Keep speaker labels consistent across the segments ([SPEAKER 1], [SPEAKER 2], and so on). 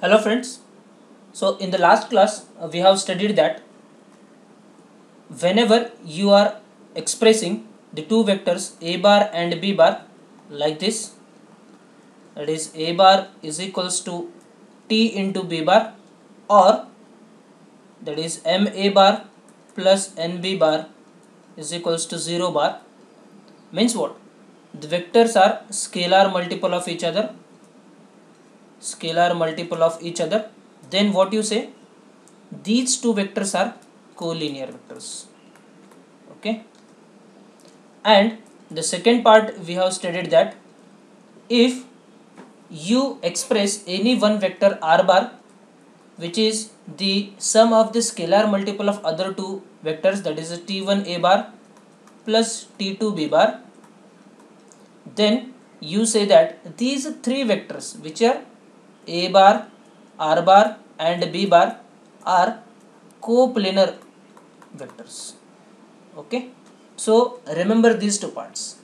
[SPEAKER 1] Hello friends. So in the last class we have studied that whenever you are expressing the two vectors a bar and b bar like this, that is a bar is equals to t into b bar, or that is m a bar plus n b bar is equals to 0 bar, means what? The vectors are scalar multiple of each other. Then what you say? These two vectors are collinear vectors. Okay. And the second part we have studied that if you express any one vector r bar which is the sum of the scalar multiple of other two vectors, that is t1 a bar plus t2 b bar, then you say that these three vectors which are a bar, r bar and b bar are coplanar vectors. Okay, so remember these two parts,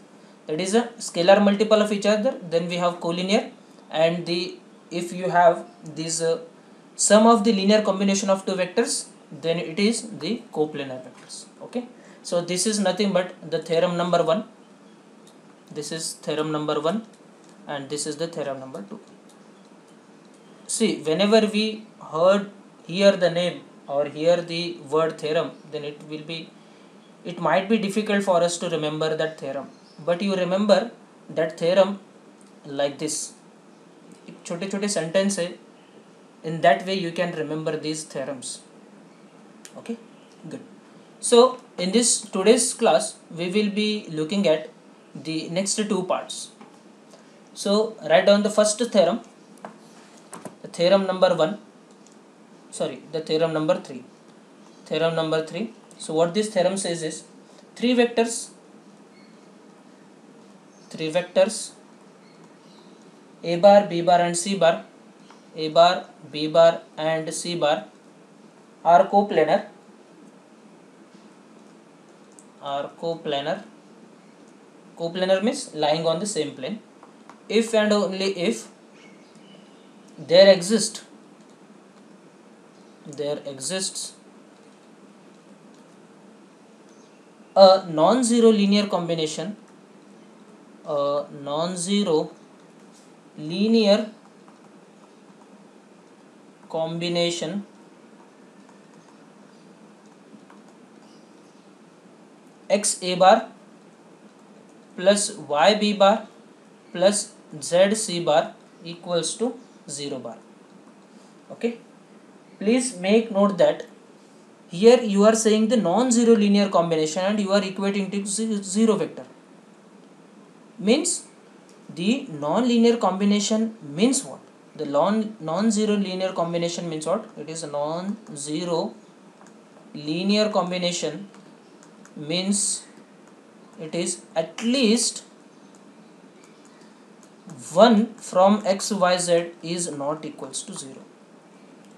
[SPEAKER 1] that is a scalar multiple of each other, then we have collinear, and the if you have this sum of the linear combination of two vectors, then it is the coplanar vectors. Okay, so this is nothing but the theorem number 1, this is theorem number 1 and this is the theorem number 2. See, whenever we hear the name or hear the word theorem, then it might be difficult for us to remember that theorem, but you remember that theorem like this. एक छोटे छोटे sentence है, in that way you can remember these theorems. Okay, good. So in this today's class we will be looking at the next two parts. So write down the first theorem, the theorem number 1, sorry, the theorem number 3. Theorem number 3. So what this theorem says is three vectors a bar, b bar and c bar, a bar, b bar and c bar are coplanar. Coplanar means lying on the same plane if and only if there exists a non-zero linear combination x a bar plus y b bar plus z c bar equals to 0 bar. Okay, please make note that here you are saying the non-zero linear combination and you are equating to zero vector, means the non-linear combination means what? The non-zero linear combination means what? It is a non-zero linear combination means it is at least one from x y z is not equals to 0.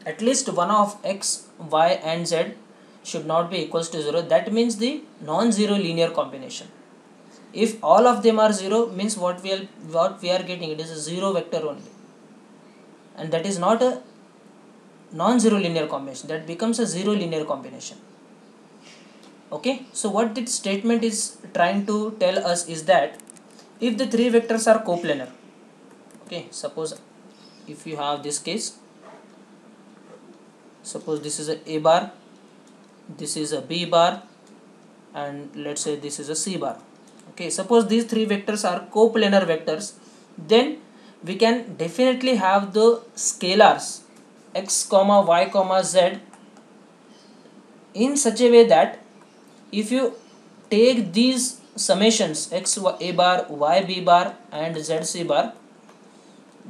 [SPEAKER 1] At least one of x, y and z should not be equals to 0. That means the non-zero linear combination. If all of them are 0, means what we are getting, it is a 0 vector only, and that is not a non-zero linear combination, that becomes a 0 linear combination. Okay, so what this statement is trying to tell us is that if the three vectors are coplanar, okay, suppose if you have this case, suppose this is a bar, this is a b bar, and let's say this is a c bar. Okay, suppose these three vectors are coplanar vectors, then we can definitely have the scalars x comma y comma z in such a way that if you take these summations x a bar, y b bar and z c bar,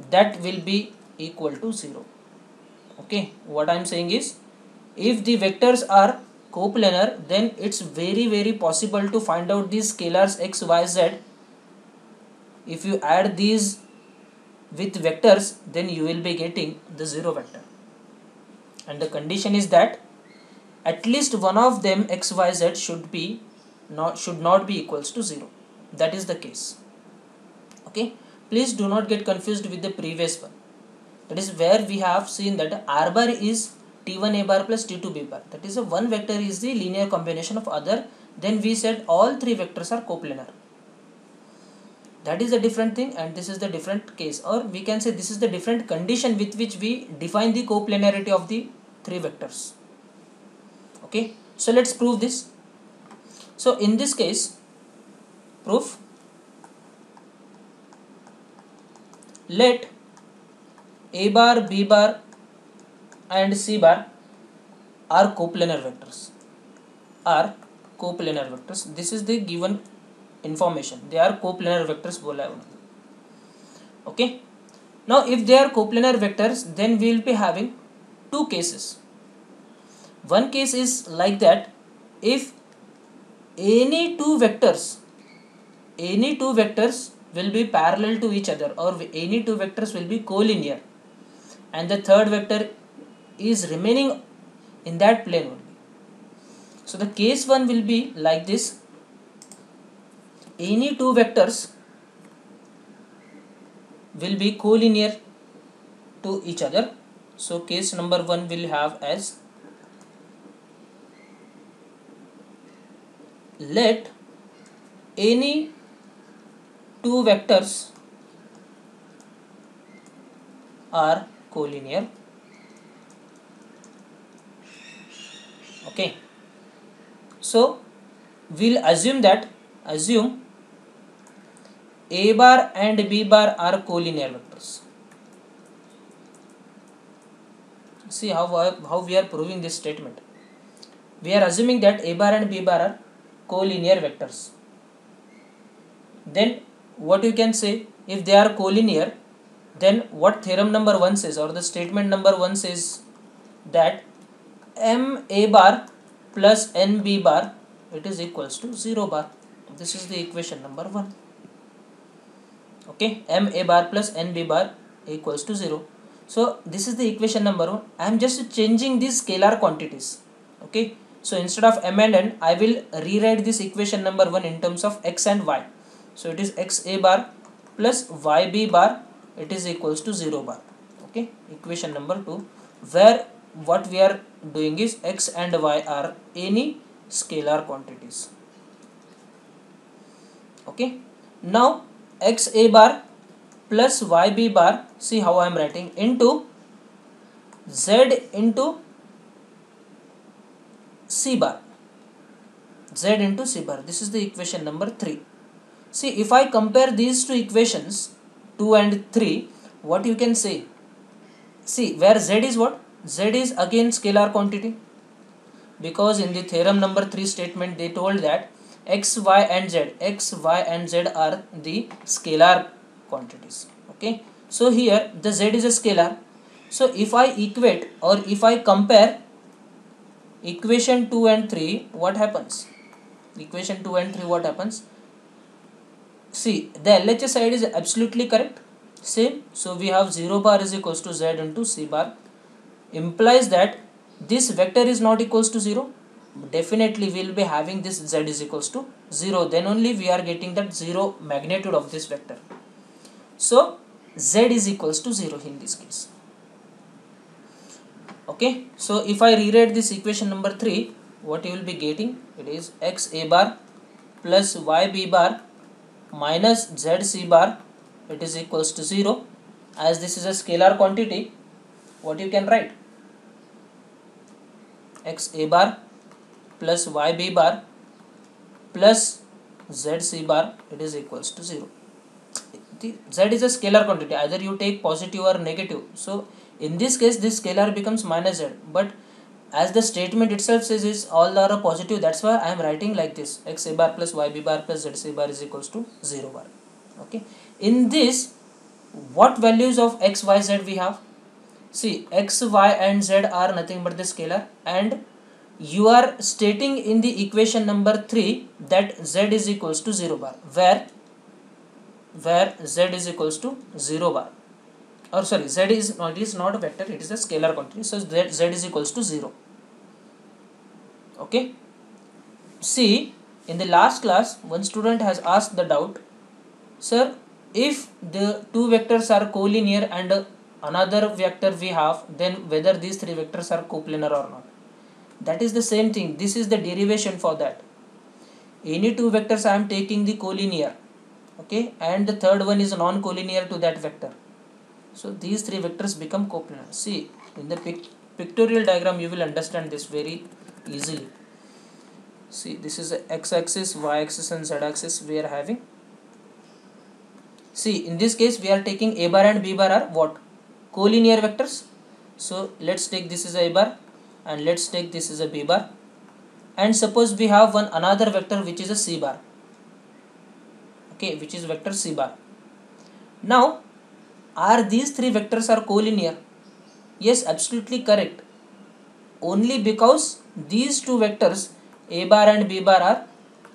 [SPEAKER 1] that will be equal to 0. Okay, what I am saying is if the vectors are coplanar, then it's very possible to find out these scalars x, y, z. If you add these with vectors, then you will be getting the 0 vector, and the condition is that at least one of them x, y, z should not be equals to 0. That is the case. Okay, please do not get confused with the previous one. That is where we have seen that r bar is t1 a bar plus t2 b bar. That is, a one vector is the linear combination of other. Then we said all three vectors are coplanar. That is a different thing, and this is the different case, or we can say this is the different condition with which we define the coplanarity of the three vectors. Okay, so let's prove this. So in this case, proof, let a bar, b bar and c bar are coplanar vectors. This is the given information. They are coplanar vectors बोला है उन्होंने. Okay. Now if they are coplanar vectors, then we will be having two cases. One case is like that, if any two vectors will be parallel to each other, or any two vectors will be collinear, and the third vector is remaining in that plane only. So the case one will be like this: any two vectors will be collinear to each other. So case number one will have as, let any two vectors are collinear. Okay, so we'll assume a bar and b bar are collinear vectors. See how we are proving this statement. We are assuming that a bar and b bar are collinear vectors. Then what you can say, if they are collinear, then what theorem number 1 says, or the statement number 1 says, that m a bar plus n b bar, it is equals to 0 bar. This is the equation number 1. Okay, m a bar plus n b bar equals to 0. So this is the equation number 1. I am just changing these scalar quantities. Okay, so instead of m and n, I will rewrite this equation number 1 in terms of x and y. So it is x a bar plus y b bar, it is equals to 0 bar. Okay, equation number 2, where what we are doing is x and y are any scalar quantities. Okay, now x a bar plus y b bar, see how I am writing, into z into c bar. This is the equation number 3. See, if I compare these two equations 2 and 3, what you can say? See, where z is what? Z is again scalar quantity, because in the theorem number 3 statement they told that x, y and z are the scalar quantities. Okay, so here the z is a scalar. So if I equate, or if I compare equation 2 and 3, what happens? Equation 2 and 3, what happens? See, the LHS side is absolutely correct, same. So we have 0 bar is equals to z into c bar, implies that this vector is not equals to 0. Definitely we will be having this z is equals to 0, then only we are getting that 0 magnitude of this vector. So z is equals to 0 in this case. Okay, so if I rewrite this equation number 3, what you will be getting, it is x a bar plus y b bar minus z c bar, it is equals to 0. As this is a scalar quantity, what you can write? X a bar plus y b bar plus z c bar, it is equals to 0. The z is a scalar quantity, either you take positive or negative. So in this case this scalar becomes minus z, but as the statement itself says is all are positive, that's why I am writing like this: x a bar plus y b bar plus z c bar is equals to 0 bar. Okay, in this what values of x, y, z we have? See, x, y and z are nothing but the scalar, and you are stating in the equation number 3 that z is equals to 0 bar, where z is equals to 0 bar, or sorry, z is not a vector, it is a scalar quantity, so z is equals to 0. Okay, see, in the last class one student has asked the doubt, sir, if the two vectors are collinear and another vector we have, then whether these three vectors are coplanar or not. That is the same thing. This is the derivation for that. Any two vectors I am taking the collinear, okay, and the third one is non-collinear to that vector. So these three vectors become coplanar. See, in the pictorial diagram you will understand this very easily. See, this is the x-axis, y-axis and z-axis we are having. See, in this case we are taking a bar and b bar are what? Collinear vectors. So let's take this is a bar and let's take this is a b bar, and suppose we have one another vector which is a c bar, okay, which is vector c bar. Now are these three vectors are collinear? Yes, absolutely correct. Only because these two vectors a bar and b bar are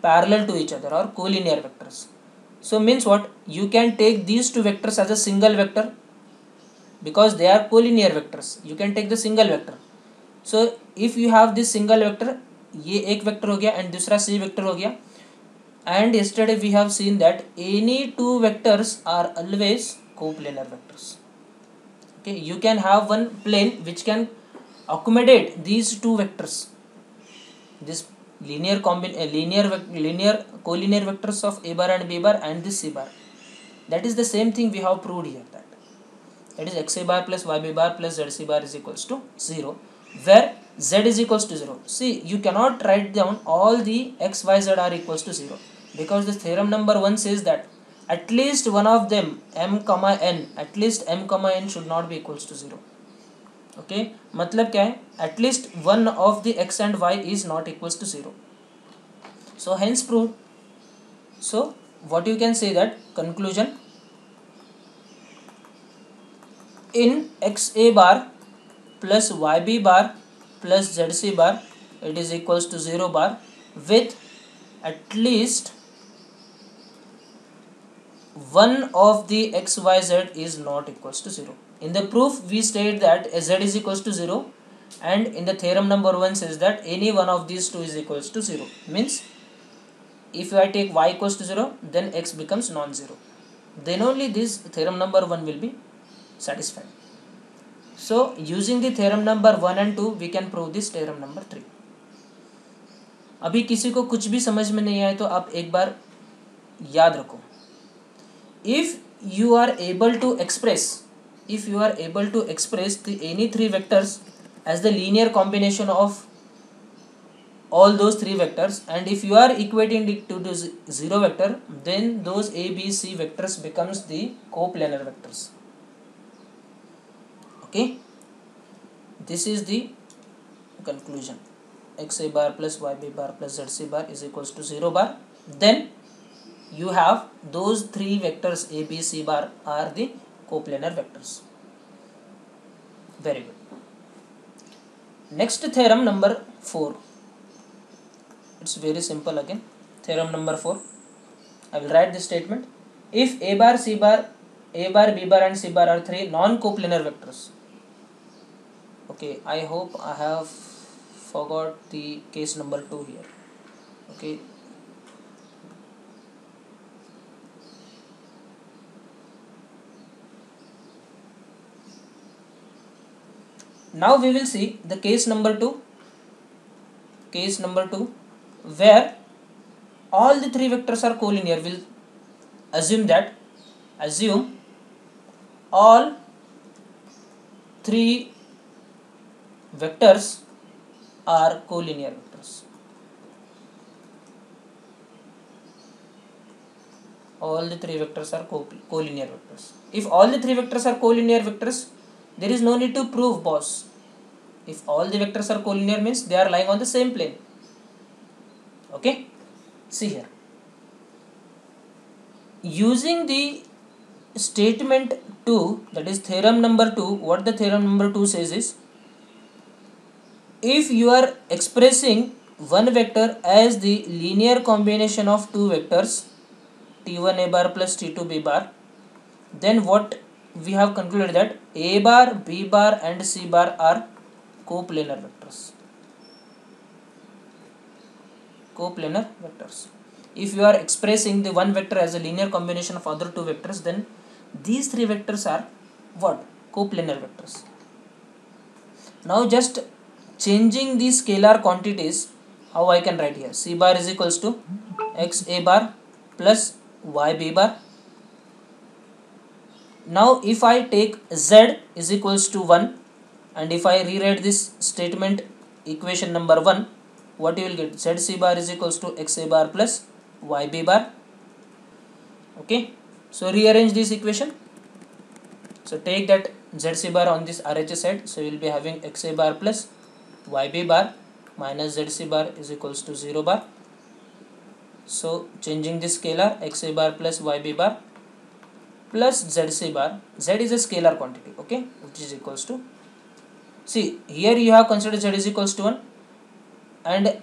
[SPEAKER 1] parallel to each other or collinear vectors. So means what? You can take these two vectors as a single vector because they are collinear vectors. You can take the single vector. So if you have this single vector, ये एक vector हो गया and दूसरा c vector हो गया. And yesterday we have seen that any two vectors are always coplanar vectors. Okay, you can have one plane which can accommodate these two vectors. This linear collinear vectors of a bar and b bar and this c bar. That is the same thing we have proved here, that is x a bar plus y b bar plus z c bar is equals to 0, where z is equals to 0. See, you cannot write down all the x, y, z are equals to 0 because the theorem number 1 says that at least one of them m comma n, at least m comma n should not be equals to 0. Okay, मतलब क्या है? At least one of the x and y is not equals to 0. So hence proved. So what you can say that conclusion, in x a bar plus y b bar plus z c bar it is equals to 0 bar with at least one of the x y z is not equals to 0. In the proof we state that z is equals to 0, and in the theorem number 1 says that any one of these two is equals to 0. Means if I take y equals to 0, then x becomes non-zero. Then only this theorem number 1 will be satisfied. So using the theorem number 1 and 2 we can prove this theorem number 3. अभी किसी को कुछ भी समझ में नहीं आए तो आप एक बार याद रखो. If you are able to express the any three vectors as the linear combination of all those three vectors, and if you are equating it to the zero vector, then those a b c vectors becomes the coplanar vectors. Okay, this is the conclusion. X a bar plus y b bar plus z c bar is equals to 0 bar. Then you have those three vectors a b c bar are the coplanar vectors. Very good. Next theorem number 4. It's very simple again. Theorem number 4. I will write this statement. If a bar, c bar, a bar, b bar and c bar are three non-coplanar vectors. Okay, I hope I have forgot the case number 2 here. Okay. Now we will see the case number 2. Case number 2, where all the three vectors are collinear. We'll assume all three vectors are collinear vectors. All the three vectors are collinear vectors. If all the three vectors are collinear vectors, there is no need to prove, boss. If all the vectors are collinear means they are lying on the same plane. Okay, see here. Using the statement 2, that is theorem number 2, what the theorem number 2 says is, if you are expressing one vector as the linear combination of two vectors t1 a bar plus t2 b bar, then what we have concluded that a bar, b bar and c bar are coplanar vectors. Coplanar vectors. If you are expressing the one vector as a linear combination of other two vectors, then these three vectors are what? coplanar vectors. Now just changing the scalar quantities, how I can write here? C bar is equals to x a bar plus y b bar. Now if I take z is equals to 1, and if I rewrite this statement equation number 1, what you will get? Z c bar is equals to x a bar plus y b bar. Okay, so rearrange this equation. So take that z c bar on this RHS side, so you will be having x a bar plus y b bar minus z c bar is equals to 0 bar. So changing this scalar, x a bar plus y b bar plus z c bar, z is a scalar quantity, okay, which is equals to, see here you have considered z is equals to 1, and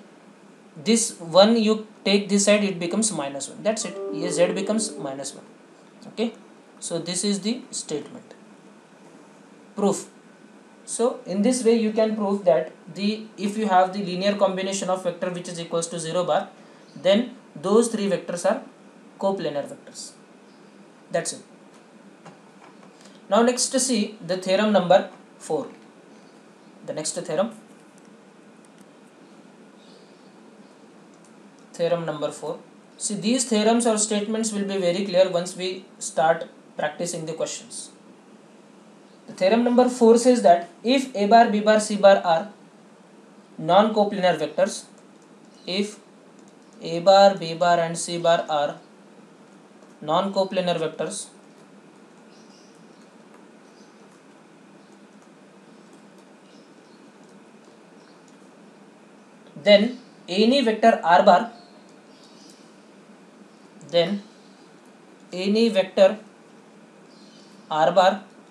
[SPEAKER 1] this 1 you take this side, it becomes minus 1, that's it. Here z becomes minus 1. Okay, so this is the statement. Proof. So in this way you can prove that if you have the linear combination of vector which is equals to 0 bar, then those three vectors are coplanar vectors. That's it. Now next to see the theorem number 4. The next theorem. Theorem number 4. See, these theorems or statements will be very clear once we start practicing the questions. The theorem number 4 says that if a bar, b bar, c bar are non-coplanar vectors, if a bar, b bar and c bar are non-coplanar vectors, then any vector r bar,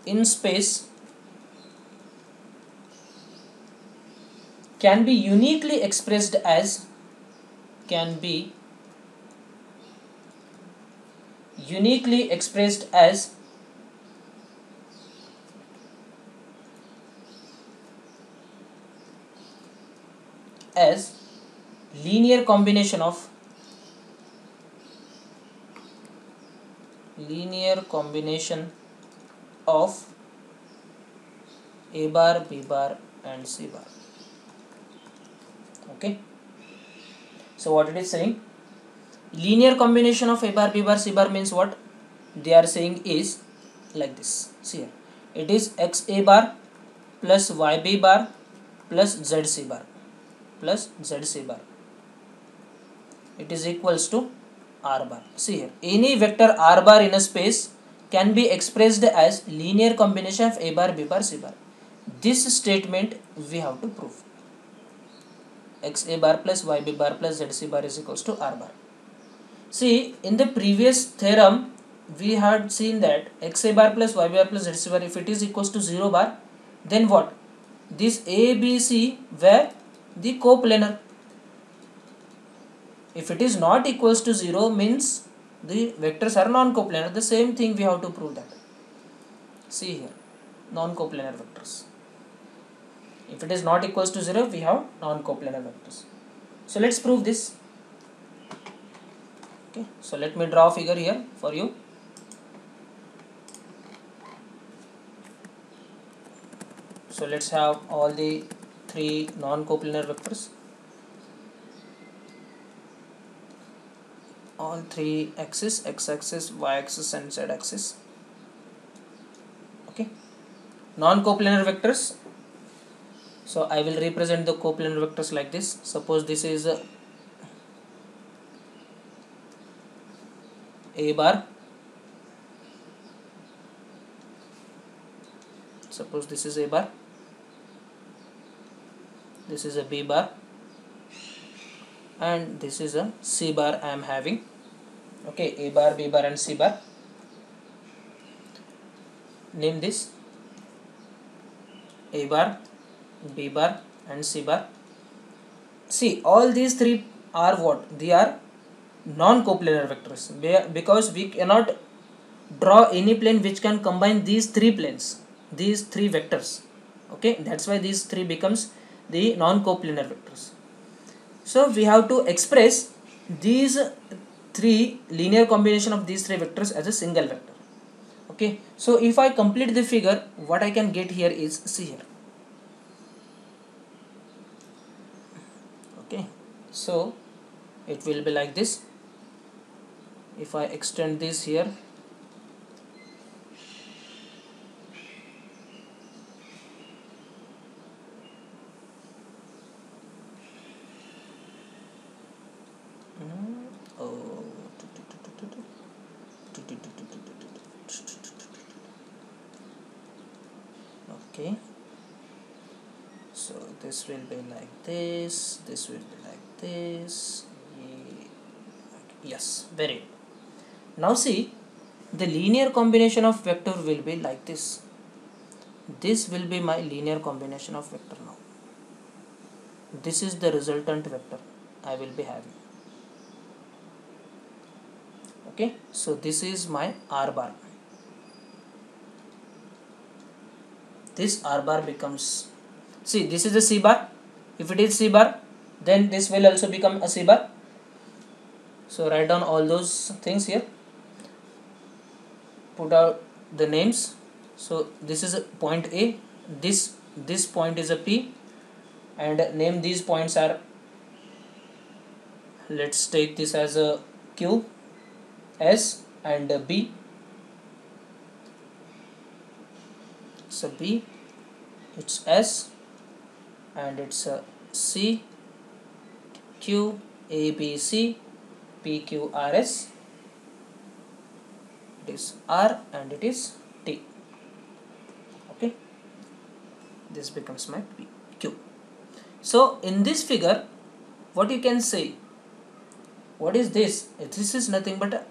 [SPEAKER 1] in space can be uniquely expressed as linear combination of a bar, b bar and c bar. Okay, so what it is saying, linear combination of a bar, b bar, c bar means what they are saying is like this. See here, it is x a bar plus y b bar plus z c bar it is equals to r bar. See here, any vector r bar in a space can be expressed as linear combination of a bar, b bar, c bar. This statement we have to prove. X a bar plus y b bar plus z c bar is equals to r bar. See, in the previous theorem we had seen that x a bar plus y b bar plus z c bar, if it is equals to 0 bar, then what? This a, b, c were the coplanar. If it is not equals to 0 means the vectors are non-coplanar. The same thing we have to prove that. See here, non-coplanar vectors. If it is not equals to 0, we have non-coplanar vectors. So let's prove this. Okay, so let me draw a figure here for you. So let's have all the three non-coplanar vectors. All three axes, x-axis, y-axis and z-axis. Okay, non-coplanar vectors. So I will represent the coplanar vectors like this. Suppose this is a bar. Suppose this is a bar. This is a b bar. And this is a c bar I am having. Okay, a bar, b bar and c bar. Name this a bar, b bar and c bar. See, all these three are what? They are non-coplanar vectors, because we cannot draw any plane which can combine these three planes, these three vectors. Okay, that's why these three becomes the non-coplanar vectors. So we have to express these three linear combination of these three vectors as a single vector. Okay, so if I complete the figure, what I can get here is, see here. Okay, so it will be like this. If I extend this here, oh, okay, so this will be like this will be like this. Yes, very good. Now see, the linear combination of vector will be like this. This will be my linear combination of vector now. This is the resultant vector I will be having. Okay, so this is my R bar. This R bar becomes, see, this is a C bar. If it is C bar, then this will also become a C bar. So write down all those things here. Put out the names. So this is a point A. This point is a P, and name these points are. Let's take this as a Q, S, and B. So B, it's S, and it's a C, Q, A, B, C, P, Q, R, S. It is R and it is T. Okay, this becomes my P, Q. So in this figure, what you can say, what is this? This is nothing but a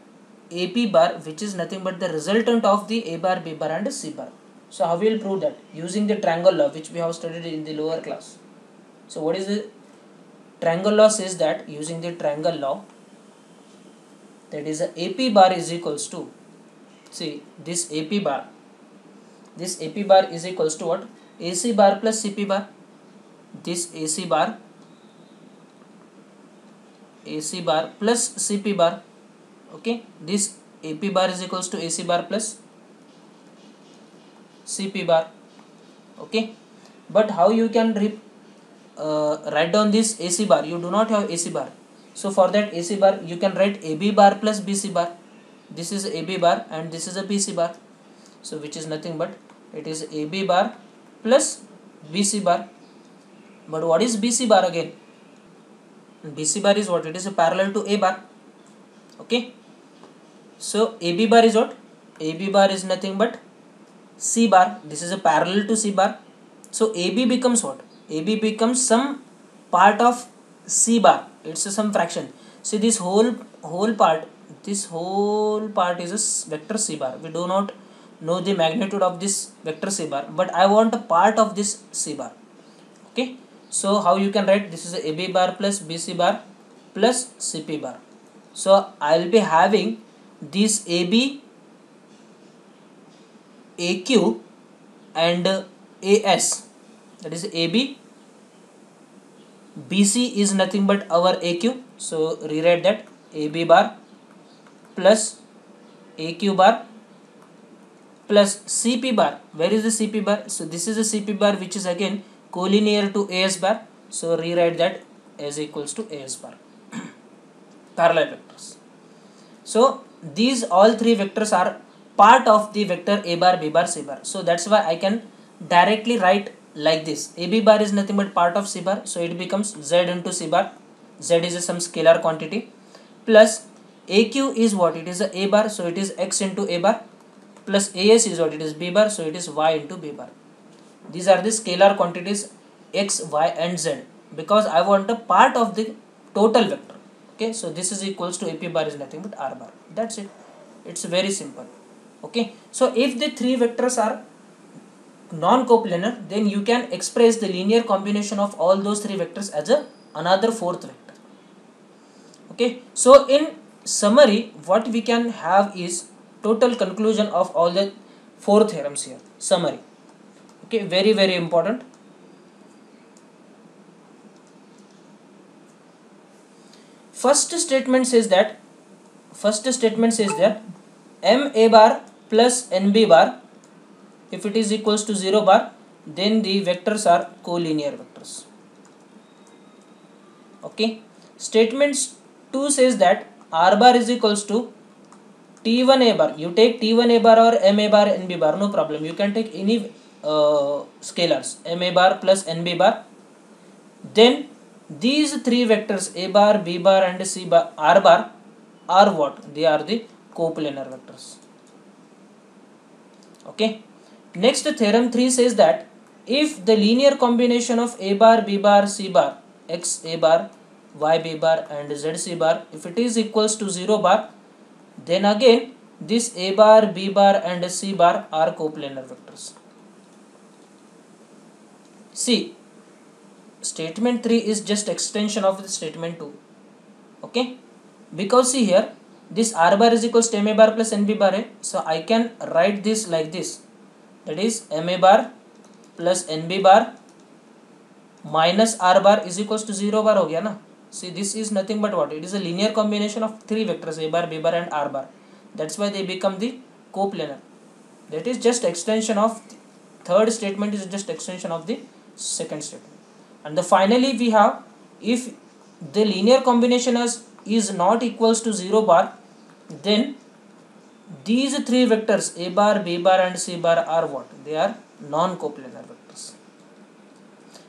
[SPEAKER 1] AP bar, which is nothing but the resultant of the A bar, B bar and C bar. So how we will prove that? Using the triangle law, which we have studied in the lower class. So what is the triangle law? Says that using the triangle law, that is a AP bar is equals to, see, this AP bar is equals to what? AC bar plus CP bar. This AC bar plus CP bar. Okay, this AP bar is equals to AC bar plus CP bar. Okay, but how you can write down this AC bar? You do not have AC bar, so for that AC bar you can write AB bar plus BC bar. This is AB bar and this is a BC bar, so which is nothing but it is AB bar plus BC bar. But what is BC bar again? BC bar is what? It is a parallel to A bar. Okay, so AB bar is what? AB bar is nothing but C bar. This is a parallel to C bar. So AB becomes what? AB becomes some part of C bar. It's some fraction. See, this whole part is a vector C bar. We do not know the magnitude of this vector C bar, but I want a part of this C bar. Okay, so how you can write? This is a AB bar plus BC bar plus CP bar. So I will be having this AB, AQ and AS, that is AB. BC is nothing but our AQ, so rewrite that AB bar plus AQ bar plus CP bar. Where is the CP bar? So this is the CP bar, which is again collinear to AS bar, so rewrite that as equals to AS bar. Parallel vectors. So these all three vectors are part of the vector A bar, B bar, C bar. So that's why I can directly write like this. AB bar is nothing but part of C bar, so it becomes Z into C bar. Z is some scalar quantity, plus AQ is what? It is a A bar, so it is X into A bar, plus AS is what? It is B bar, so it is Y into B bar. These are the scalar quantities X, Y and Z, because I want a part of the total vector. Okay, so this is equals to AP bar is nothing but R bar. That's it. It's very simple. Okay, so if the three vectors are non-coplanar, then you can express the linear combination of all those three vectors as another fourth vector. Okay, so in summary, what we can have is total conclusion of all the four theorems here. Summary. Okay, very, very important. First statement says that M A bar plus NB bar, if it is equals to 0 bar, then the vectors are collinear vectors. Okay. Statement 2 says that R bar is equals to T1 A bar. You take T1 A bar or M A bar, NB bar, no problem. You can take any scalars, M A bar plus NB bar. Then these three vectors A bar, B bar and C bar, R bar are what? They are the coplanar vectors. Okay. Next, theorem 3 says that if the linear combination of A bar, B bar, C bar, X A bar, Y B bar and Z C bar, if it is equals to 0 bar, then again this A bar, B bar and C bar are coplanar vectors. See, statement 3 is just extension of the statement 2. Okay, because see here, this R bar is equals to M A bar plus NB bar है, so I can write this like this, that is M A bar plus NB bar minus R bar is equals to 0 bar हो गया ना. See, this is nothing but what? It is a linear combination of three vectors A bar, B bar and R bar. That's why they become the coplanar. That is just extension of third statement, is just extension of the second statement. And the finally we have, if the linear combination is not equals to 0 bar, then these three vectors A bar, B bar and C bar are what? They are non-coplanar vectors.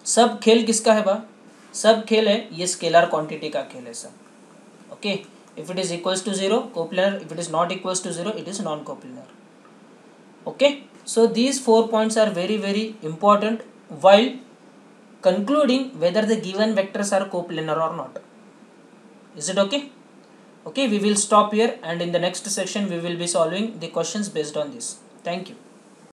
[SPEAKER 1] सब खेल किसका है बा? सब खेल है ये scalar quantity का खेल है सब. Okay, if it is equals to 0 coplanar, if it is not equals to 0 it is non coplanar. Okay, so these 4 points are very very important while concluding whether the given vectors are coplanar or not. Is it okay? Okay, we will stop here and in the next section we will be solving the questions based on this. Thank you.